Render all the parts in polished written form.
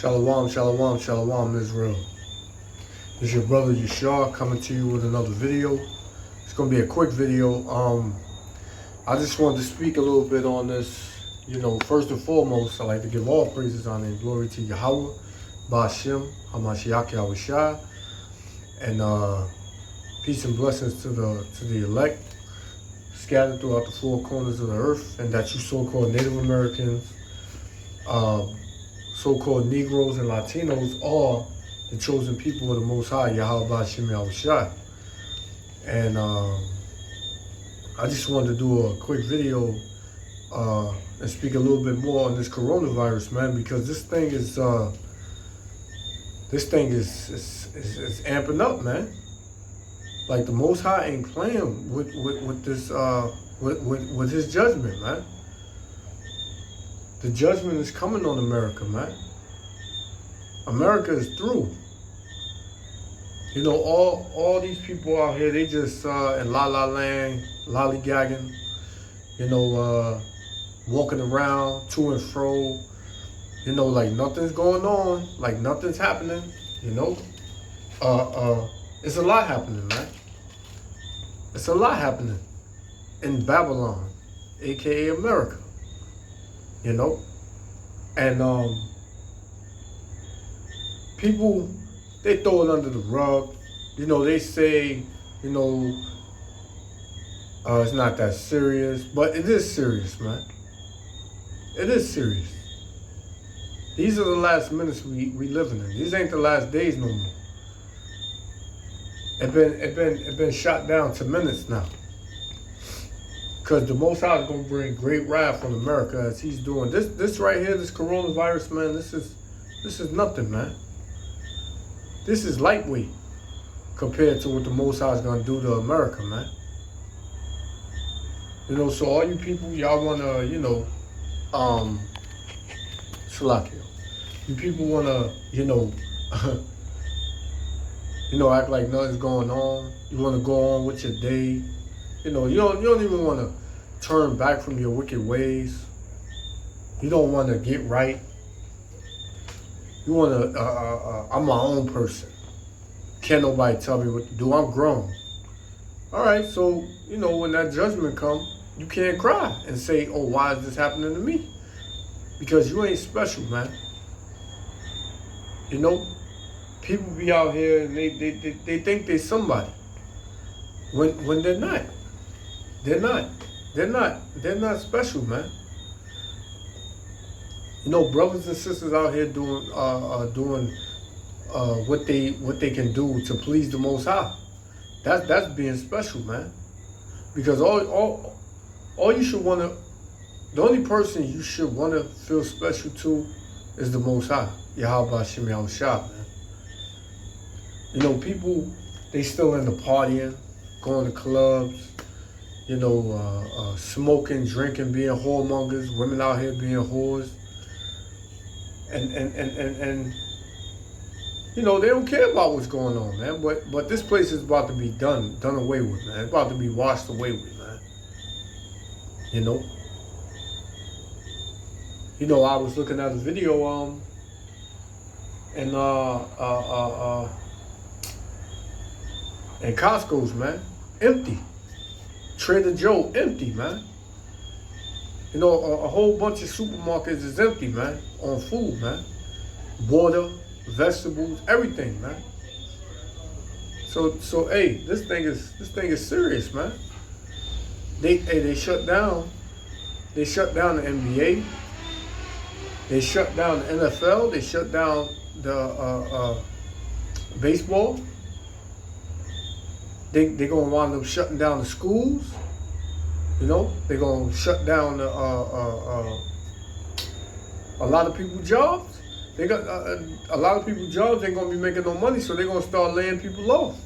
Shalom, shalom, shalom, Israel. This is your brother Yashar coming to you with another video. It's going to be a quick video. I just wanted to speak a little bit on this. First and foremost, I like to give all praises, honor, and glory to Yahweh, Ba'ashem, Hamashiach Yahushua, and peace and blessings to the elect scattered throughout the four corners of the earth, and that you so-called Native Americans, so-called Negroes and Latinos are the chosen people of the Most High, Yahweh Ba'ashem Yahushua. And I just wanted to do a quick video and speak a little bit more on this coronavirus, man, because this thing is amping up, man. Like, the Most High ain't playing with this with his judgment, man. The judgment is coming on America, man. America is through. All these people out here, they just in la-la land, lollygagging, walking around to and fro, like nothing's going on, like nothing's happening, It's a lot happening, man. It's a lot happening in Babylon, aka America. And people, they throw it under the rug. They say, it's not that serious, but it is serious, man. It is serious. These are the last minutes we living in. These ain't the last days no more. It been shot down to minutes now. Because the Most High is going to bring great wrath on America as he's doing. This right here, this coronavirus, man, this is nothing, man. This is lightweight compared to what the Most High is going to do to America, man. So all you people, y'all want to, Shalakio. You people want to, act like nothing's going on. You want to go on with your day. You don't even want to turn back from your wicked ways. You don't want to get right. You want to, I'm my own person. Can't nobody tell me what to do. I'm grown. All right, so, when that judgment comes, you can't cry and say, oh, why is this happening to me? Because you ain't special, man. People be out here and they think they're somebody. When they're not. They're not special, man. Brothers and sisters out here doing what they can do to please the Most High. That's being special, man. Because all you should wanna, the only person you should wanna feel special to is the Most High, Yahweh Ba'ashem Yahushua, man. People, they still into partying, going to clubs, smoking, drinking, being whoremongers, women out here being whores. And they don't care about what's going on, man. But this place is about to be done away with, man. It's about to be washed away with, man. I was looking at a video and Costco's, man, empty. Trader Joe, empty, man. A whole bunch of supermarkets is empty, man, on food, man. Water, vegetables, everything, man. So hey, this thing is serious, man. They shut down the NBA. They shut down the NFL. They shut down the baseball. They're gonna wind up shutting down the schools. They're gonna shut down a lot of people's jobs. They got a lot of people's jobs ain't gonna be making no money, so they're gonna start laying people off.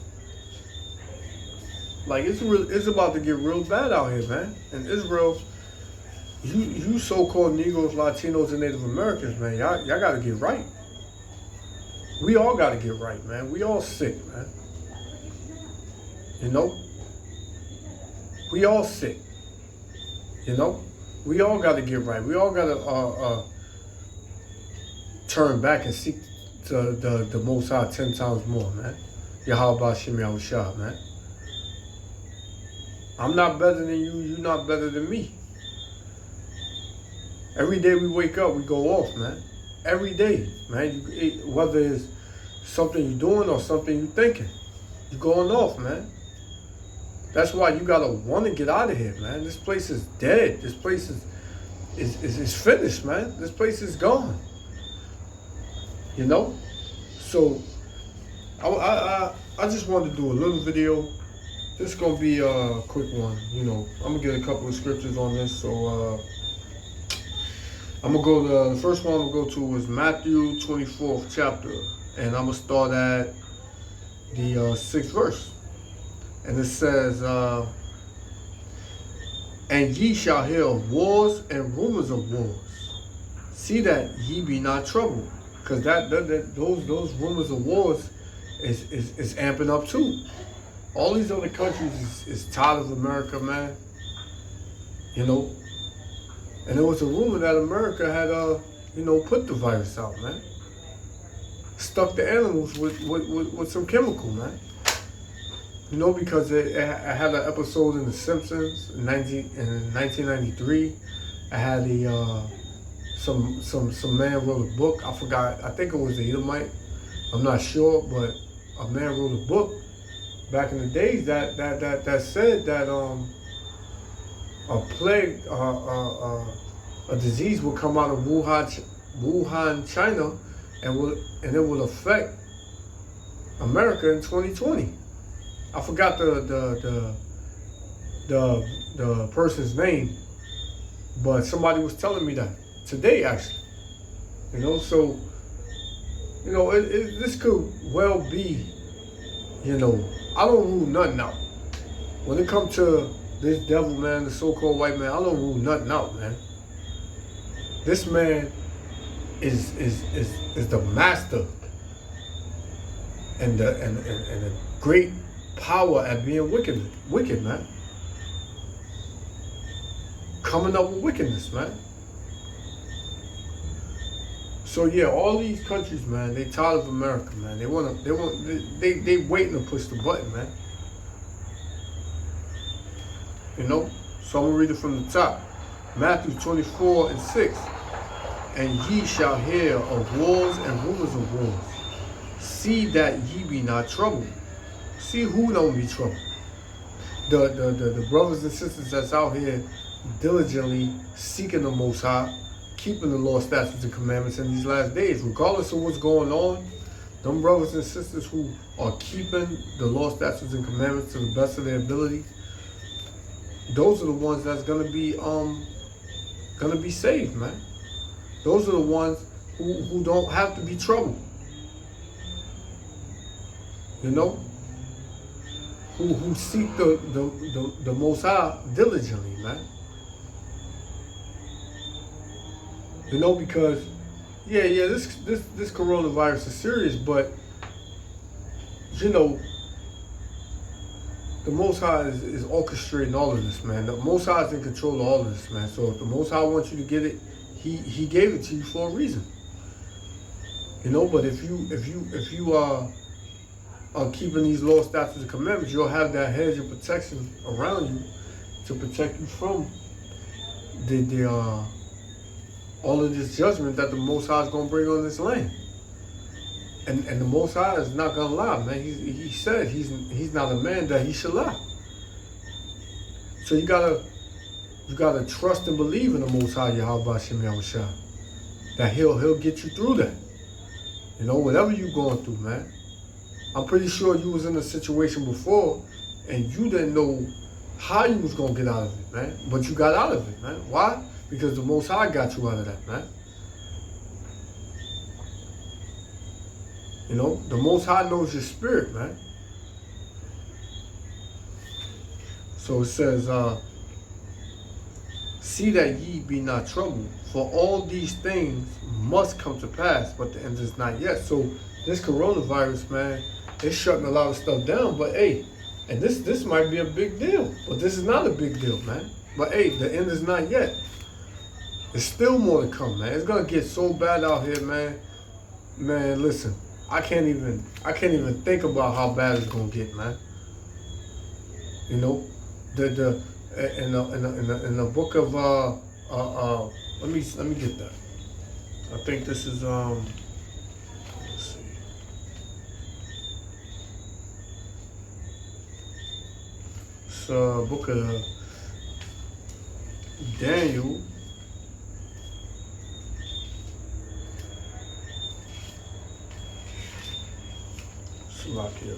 Like, it's about to get real bad out here, man. And Israel, you so-called Negroes, Latinos, and Native Americans, man, y'all gotta get right. We all gotta get right, man. We all sick, man. We all sick. We all got to get right. We all got to turn back and seek the Most High 10 times more, man. Yahweh Shem Yahushua, man. I'm not better than you. You're not better than me. Every day we wake up, we go off, man. Every day, man. Whether it's something you're doing or something you're thinking, you're going off, man. That's why you gotta want to get out of here, man. This place is dead. This place is finished, man. This place is gone. You know? So I just wanted to do a little video. This is gonna be a quick one. You know, I'm gonna get a couple of scriptures on this. So I'm gonna go the first one I'm gonna go to is Matthew 24th chapter, and I'm gonna start at the 6th verse. And it says, and ye shall hear of wars and rumors of wars. See that ye be not troubled. Because those rumors of wars is amping up too. All these other countries is tired of America, man. You know? And there was a rumor that America had, put the virus out, man. Stuck the animals with some chemical, man. You know, because it had an episode in The Simpsons in 1993. I had some man wrote a book. I forgot. I think it was a Edomite. I'm not sure, but a man wrote a book back in the days that said that a plague, a disease would come out of Wuhan, China, and it would affect America in 2020. I forgot the person's name, but somebody was telling me that today, actually. You know, so this could well be. You know, I don't rule nothing out. When it comes to this devil, man, the so-called white man, I don't rule nothing out, man. This man is the master and a great power at being wicked, man. Coming up with wickedness, man. So yeah, all these countries, man, they tired of America, man. They waiting to push the button, man. You know? So I'm gonna read it from the top. Matthew 24 and 6. And ye shall hear of wars and rumors of wars. See that ye be not troubled. See who don't be troubled. The brothers and sisters that's out here diligently seeking the Most High, keeping the law, statutes, and commandments in these last days, regardless of what's going on. Them brothers and sisters who are keeping the law, statutes, and commandments to the best of their ability, those are the ones that's gonna be saved, man. Those are the ones who don't have to be troubled. You know? Who seek the Most High diligently, man. You know, because this coronavirus is serious, but you know, the Most High is orchestrating all of this, man. The Most High is in control of all of this, man. So if the Most High wants you to get it, He gave it to you for a reason. You know, but if you are keeping these laws, statutes, and commandments, you'll have that hedge of protection around you to protect you from all of this judgment that the Most High is going to bring on this land. And the Most High is not going to lie, man. He said he's not a man that he should lie. So you gotta trust and believe in the Most High, Yahweh Shem Yahushua, that he'll get you through that. You know, whatever you're going through, man. I'm pretty sure you was in a situation before and you didn't know how you was going to get out of it, man. But you got out of it, man. Why? Because the Most High got you out of that, man. You know, the Most High knows your spirit, man. So it says, see that ye be not troubled, for all these things must come to pass, but the end is not yet. So this coronavirus, man, it's shutting a lot of stuff down, but hey, and this might be a big deal, but this is not a big deal, man. But hey, the end is not yet. There's still more to come, man. It's gonna get so bad out here, man. Man, listen, I can't even think about how bad it's gonna get, man. You know, the in the book of let me get that. I think this is let's see. It's book of Daniel. Slovakia.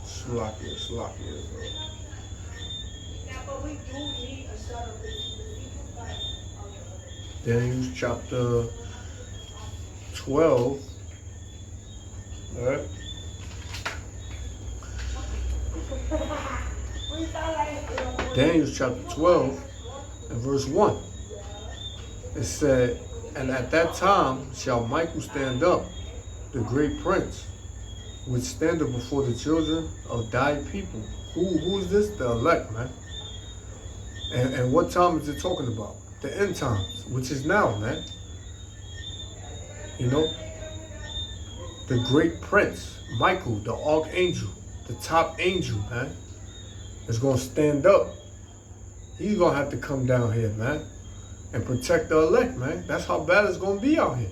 Slovakia, bro. Daniel chapter 12. Alright. Daniel chapter 12 and verse 1. It said, and at that time shall Michael stand up, the great prince, which standeth before the children of thy people. Who is this? The elect, man. And what time is it talking about? The end times, which is now, man. You know? The great prince, Michael, the archangel, the top angel, man, is going to stand up. He's going to have to come down here, man, and protect the elect, man. That's how bad it's going to be out here.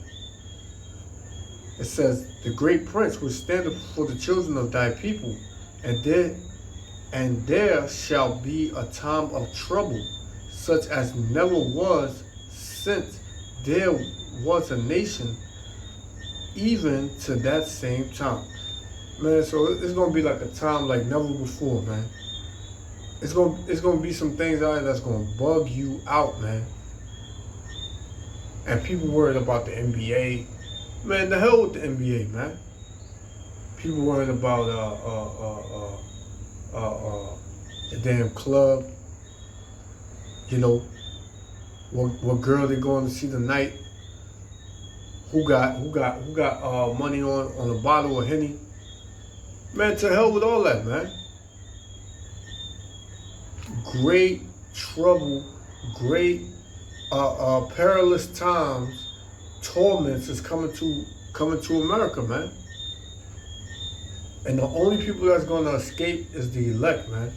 It says, the great prince will stand up before the children of thy people, and there shall be a time of trouble, such as never was since there was a nation, even to that same time. Man, so it's going to be like a time like never before, man. It's gonna be some things out there that's gonna bug you out, man. And people worried about the NBA. Man, the hell with the NBA, man. People worried about the damn club. You know, what girl they going to see tonight? Who got money on a bottle of Henny? Man, to hell with all that, man. Great trouble, great perilous times, torments is coming to America, man. And the only people that's gonna escape is the elect, man.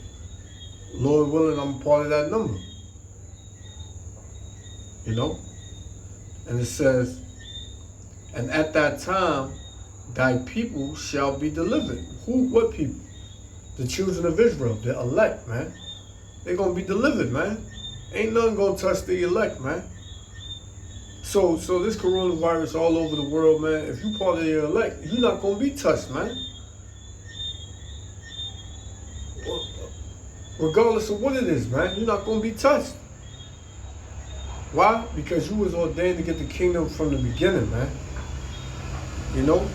Lord willing, I'm a part of that number. You know? And it says, and at that time, thy people shall be delivered. What people? The children of Israel, the elect, man. They're going to be delivered, man. Ain't nothing going to touch the elect, man. So this coronavirus all over the world, man, if you part of the elect, you're not going to be touched, man. Regardless of what it is, man, you're not going to be touched. Why? Because you was ordained to get the kingdom from the beginning, man. You know?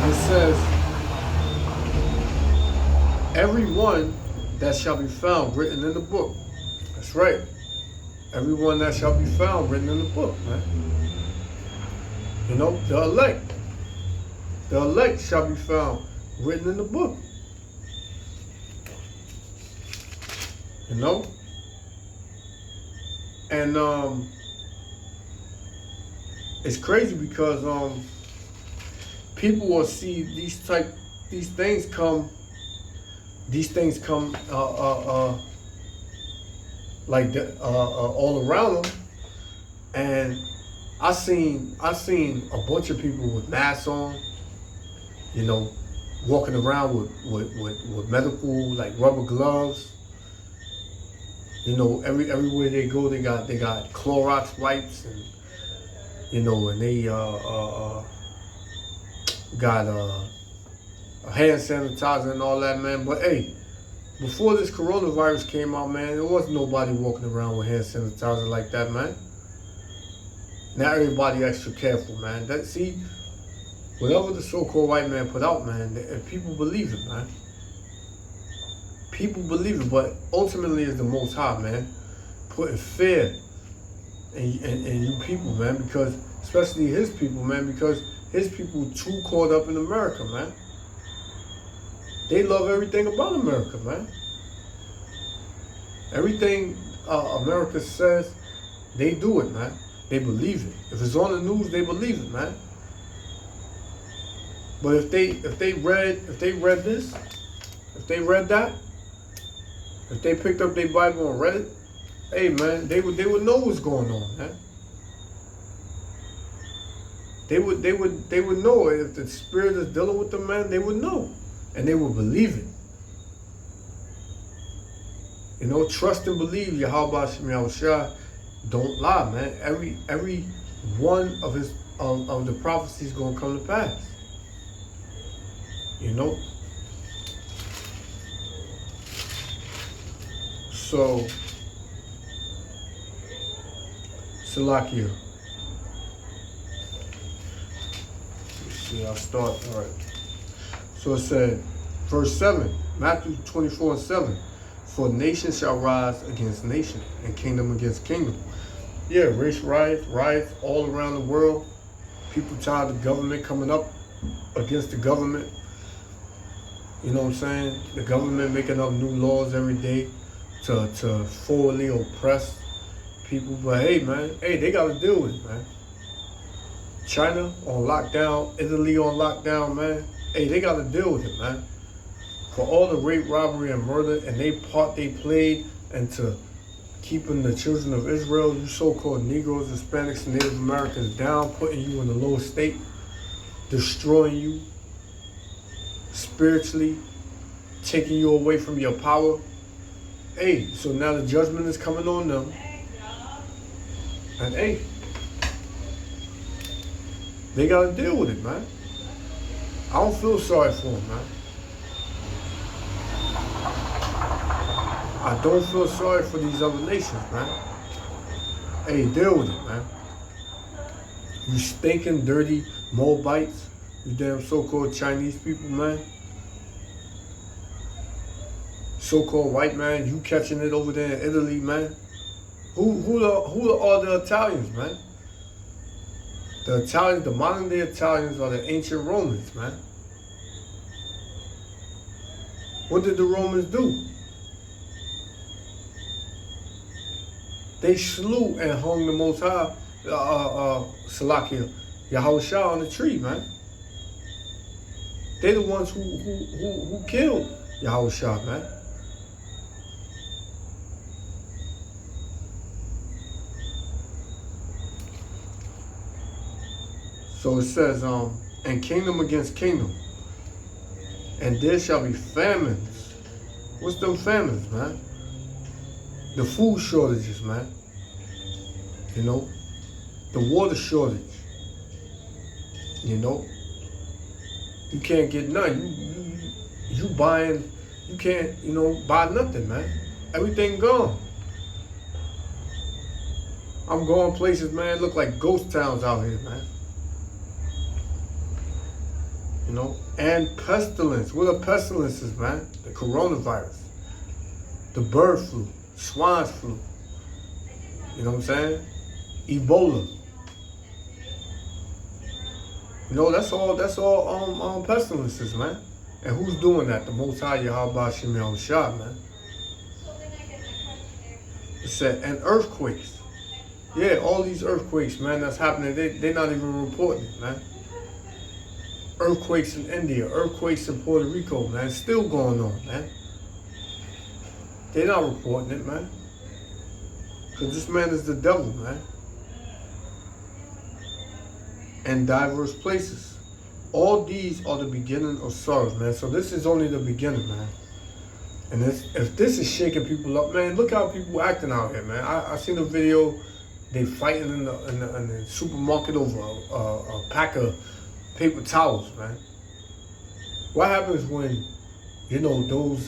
It says, everyone that shall be found written in the book. That's right. Everyone that shall be found written in the book, man. You know, the elect. The elect shall be found written in the book. You know? And it's crazy because people will see these things come like all around them, and I seen a bunch of people with masks on, you know, walking around with medical like rubber gloves. You know, everywhere they go, they got Clorox wipes, and you know, and they got hand sanitizer and all that, man. But hey, before this coronavirus came out, man, there wasn't nobody walking around with hand sanitizer like that, man. Now everybody extra careful, man. See, whatever the so-called white man put out, man, people believe it, man. People believe it, but ultimately it's the Most High, man, putting fear in you people, man, because, especially his people, man, because his people too caught up in America, man. They love everything about America, man. Everything America says, they do it, man. They believe it. If it's on the news, they believe it, man. But if they read this, if they read that, if they picked up their Bible and read it, hey man, they would know what's going on, man. They would know if the Spirit is dealing with them, man. They would know, and they would believe it. You know, trust and believe Yahweh Shem Yahushua. Don't lie, man. Every one of his of the prophecies gonna come to pass. You know. So, Salakia. Let's see, I'll start. All right. So it said, verse 7, Matthew 24:7. For nation shall rise against nation, and kingdom against kingdom. Yeah, race riots all around the world. People tired of the government coming up against the government. You know what I'm saying? The government making up new laws every day to forwardly oppress people. But hey, man, they got to deal with it, man. China on lockdown, Italy on lockdown, man. Hey, they got to deal with it, man. For all the rape, robbery, and murder, and they played into keeping the children of Israel, you so-called Negroes, Hispanics, and Native Americans down, putting you in the lowest state, destroying you spiritually, taking you away from your power. Hey, so now the judgment is coming on them. And hey, they got to deal with it, man. I don't feel sorry for them, man. I don't feel sorry for these other nations, man. Hey, deal with it, man. You stinking, dirty Moabites, you damn so-called Chinese people, man. So-called white man, you catching it over there in Italy, man. Who are the Italians, man? The Italians, the modern day Italians are the ancient Romans, man. What did the Romans do? They slew and hung the Most High, Salakia, Yahushua on the tree, man. They're the ones who killed Yahushua, man. So it says, and kingdom against kingdom, and there shall be famines. What's them famines, man? The food shortages, man. You know, the water shortage. You know, you can't get none. You buying, you can't, buy nothing, man. Everything gone. I'm going places, man, look like ghost towns out here, man. You know, and pestilence. What are pestilences, man? The coronavirus, the bird flu, swine flu. You know what I'm saying? Ebola. You know, that's all pestilences, man. And who's doing that? The Most High Yahweh Shem Yahushua, man. It said, and earthquakes. Yeah, all these earthquakes, man, that's happening, they're not even reporting it, man. Earthquakes in India, earthquakes in Puerto Rico, man. It's still going on, man. They're not reporting it, man. Because this man is the devil, man. And diverse places. All these are the beginning of sorrows, man. So this is only the beginning, man. And if this is shaking people up, man, look how people acting out here, man. I seen a video, they fighting in the supermarket over a pack of paper towels, man. What happens when, those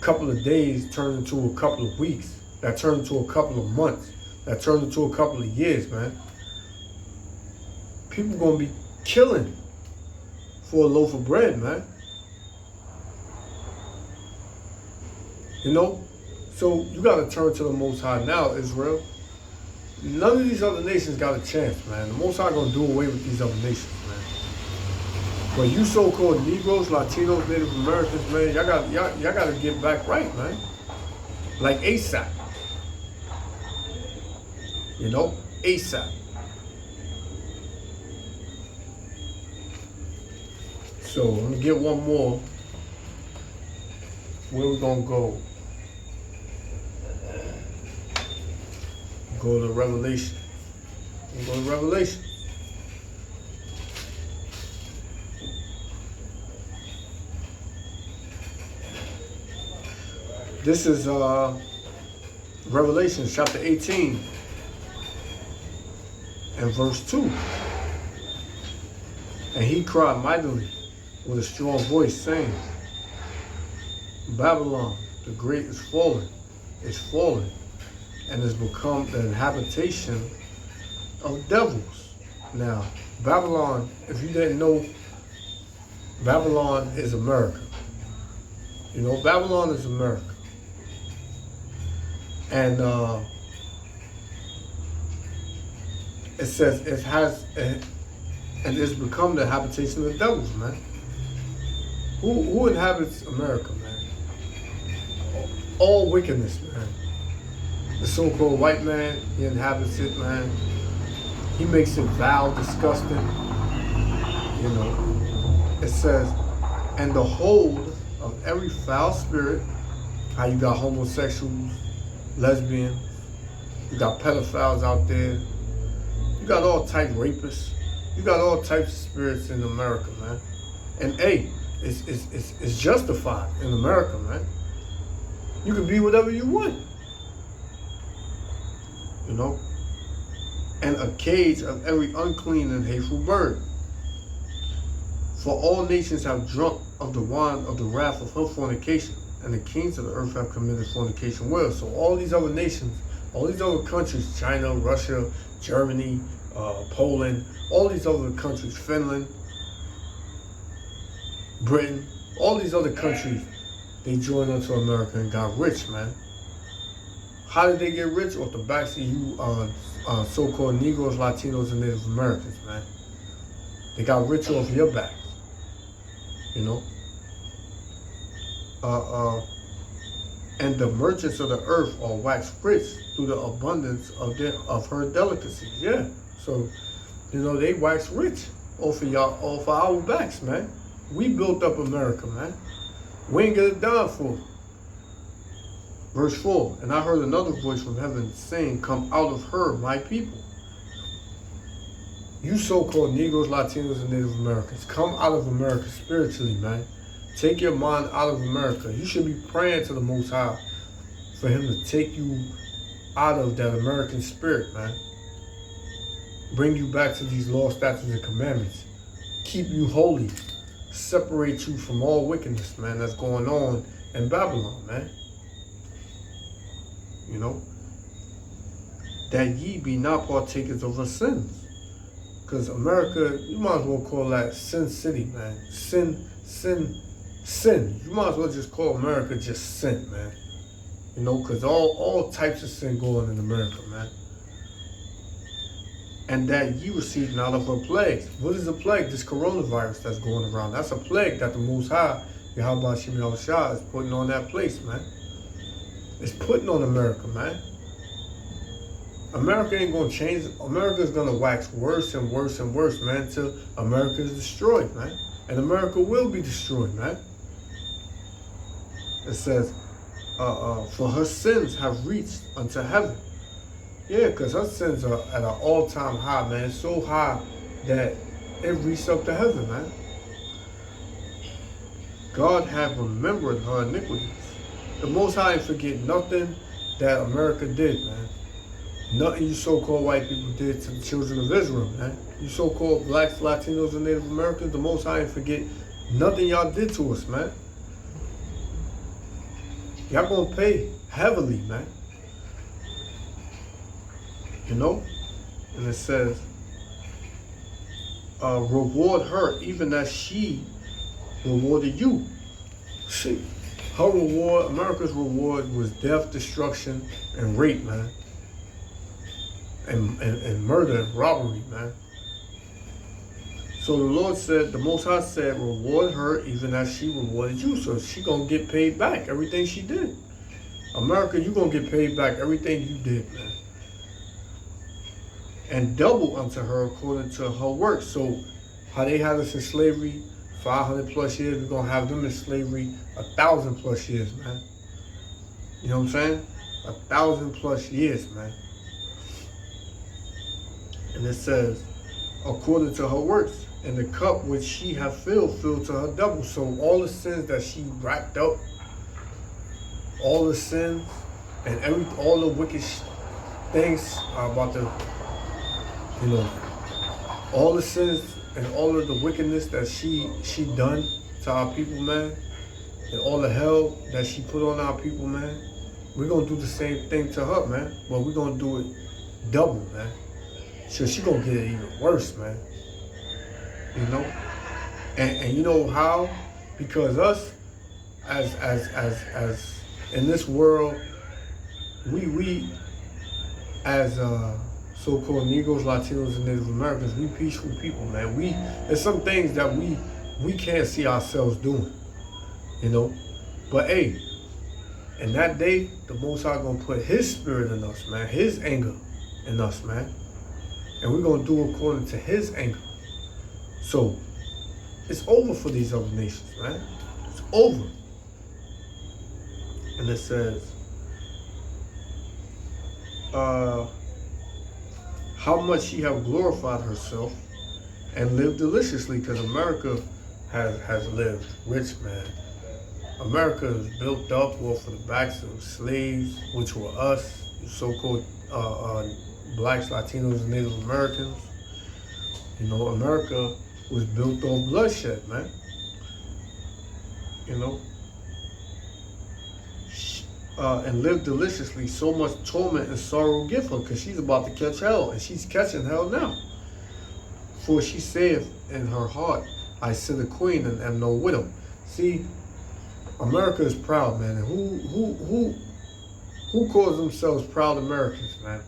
couple of days turn into a couple of weeks, that turn into a couple of months, that turn into a couple of years, man? People gonna be killing for a loaf of bread, man. So you gotta turn to the Most High now, Israel. None of these other nations got a chance, man. The Most High gonna do away with these other nations, man. But you so-called Negroes, Latinos, Native Americans, man, y'all gotta get back right, man. Like ASAP. You know? ASAP. So I'm gonna get one more. Where we gonna go? Go to Revelation. We'll go to Revelation. This is Revelation chapter 18 and verse 2. And he cried mightily with a strong voice, saying, Babylon, the great is fallen, and has become the habitation of devils. Now, Babylon, if you didn't know, Babylon is America. You know, Babylon is America. And it says it has, and it's become the habitation of the devils, man. Who inhabits America, man? All wickedness, man. The so-called white man, he inhabits it, man. He makes it vile, disgusting. You know, it says, and the hold of every foul spirit, how you got homosexuals, lesbians, you got pedophiles out there, you got all types of rapists, you got all types of spirits in America, man. And hey, it's justified in America, man. You can be whatever you want. You know? And a cage of every unclean and hateful bird. For all nations have drunk of the wine of the wrath of her fornication, and the kings of the earth have committed fornication with her. So all these other nations, all these other countries, China, Russia, Germany, Poland, all these other countries, Finland, Britain, all these other countries, they joined onto America and got rich, man. How did they get rich? Off the backs of you so-called Negroes, Latinos, and Native Americans, man. They got rich off your backs, you know. And the merchants of the earth are waxed rich through the abundance of her delicacies. Yeah. So, you know, they waxed rich off of our backs, man. We built up America, man. We ain't get it done for it. Verse 4, and I heard another voice from heaven saying, come out of her, my people. You so-called Negroes, Latinos, and Native Americans, come out of America spiritually, man. Take your mind out of America. You should be praying to the Most High for him to take you out of that American spirit, man. Bring you back to these laws, statutes, and commandments. Keep you holy. Separate you from all wickedness, man, that's going on in Babylon, man. You know? That ye be not partakers of her sins. Because America, you might as well call that Sin City, man. Sin. You might as well just call America just sin, man. You know, because all types of sin going in America, man. And that ye receive not of her plagues. What is a plague? This coronavirus that's going around. That's a plague that the Most High, Yahweh Shem Yahushua, is putting on that place, man. It's putting on America, man. America ain't going to change. America's going to wax worse and worse and worse, man, until America is destroyed, man. And America will be destroyed, man. It says, for her sins have reached unto heaven. Yeah, because her sins are at an all-time high, man. It's so high that it reached up to heaven, man. God have remembered her iniquities. The Most High ain't forget nothing that America did, man. Nothing you so-called white people did to the children of Israel, man. You so-called blacks, Latinos, and Native Americans, the Most High ain't forget nothing y'all did to us, man. Y'all gonna pay heavily, man. You know? And it says, reward her even as she rewarded you. See, her reward, America's reward was death, destruction, and rape, man. And murder and robbery, man. So the Lord said, the Most High said, reward her even as she rewarded you. So she gonna get paid back everything she did. America, you gonna get paid back everything you did, man. And double unto her according to her work. So how they had us in slavery 500 plus years, we're gonna have them in slavery 1,000 plus years, man. You know what I'm saying? 1,000 plus years, man. And it says, according to her works, and the cup which she hath filled to her double. So all the sins that she racked up, all the sins and all the wicked things are about to, you know, all the sins and all of the wickedness that she done to our people, man, and all the hell that she put on our people, man, we're gonna do the same thing to her, man. But we're gonna do it double, man. So she gonna get it even worse, man. You know? And you know how? Because us as in this world, we as so-called Negroes, Latinos, and Native Americans, we peaceful people, man. There's some things that we can't see ourselves doing, you know. But hey, in that day, the Most High gonna put His spirit in us, man. His anger in us, man. And we're gonna do according to His anger. So it's over for these other nations, man. It's over. And it says, how much she have glorified herself and lived deliciously, because America has lived rich, man. America is built up well for the backs of slaves, which were us, so-called blacks, Latinos, and Native Americans. You know, America was built on bloodshed, man. You know, and lived deliciously. So much torment and sorrow give her, because she's about to catch hell, and she's catching hell now. For she saith in her heart, I sit a queen and am no widow. See, America is proud, man. And who calls themselves proud Americans, man?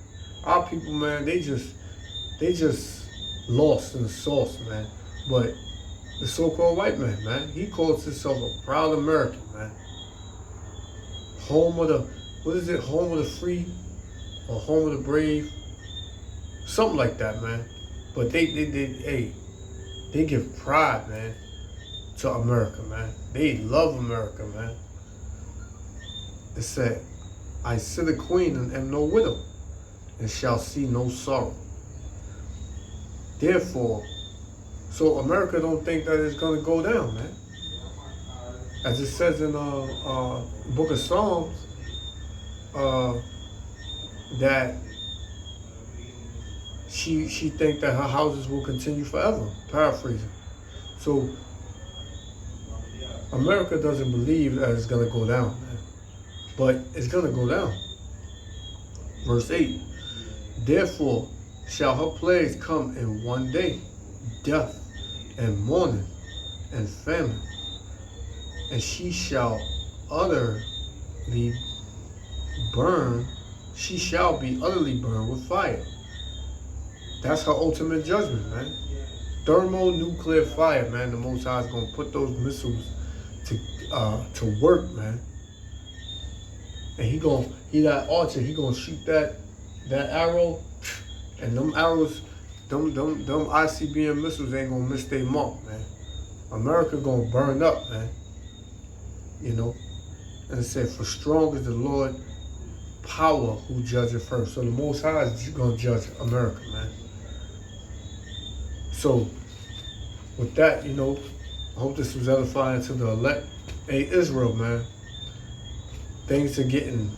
Our people, man, they just lost in the sauce, man. But the so-called white man, he calls himself a proud American, man. Home of the, what is it? Home of the free, or home of the brave, something like that, man. But they give pride, man, to America, man. They love America, man. It said, I sit a queen and am no widow, and shall see no sorrow. Therefore, so America don't think that it's gonna go down, man. As it says in the book of Psalms, that she think that her houses will continue forever. Paraphrasing. So America doesn't believe that it's gonna go down, man. But it's gonna go down. Verse 8. Therefore shall her plagues come in one day, death and mourning and famine, and she shall utterly burn. She shall be utterly burned with fire. That's her ultimate judgment, man. Thermonuclear fire, man. The Most High is gonna put those missiles to work, man. And he that archer, he gonna shoot that arrow, and them arrows, them ICBM missiles ain't gonna miss their mark, man. America gonna burn up, man. You know, and it said, for strong is the Lord power who judgeth first. So the Most High is gonna judge America, man. So with that, you know, I hope this was edifying to the elect. Hey, Israel, man, things are getting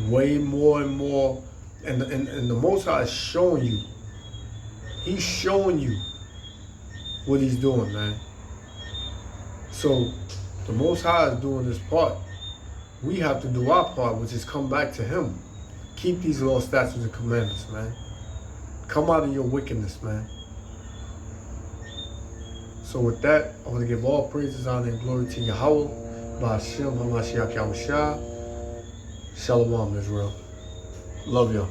way more and more, and the Most High is showing you. He's showing you what He's doing, man. So the Most High is doing His part. We have to do our part, which is come back to Him. Keep these laws, statutes, and commandments, man. Come out of your wickedness, man. So with that, I want to give all praises, honor, and glory to Yahweh, Ba'ashem HaMashiach Yahushua. Shalom, Israel. Love y'all.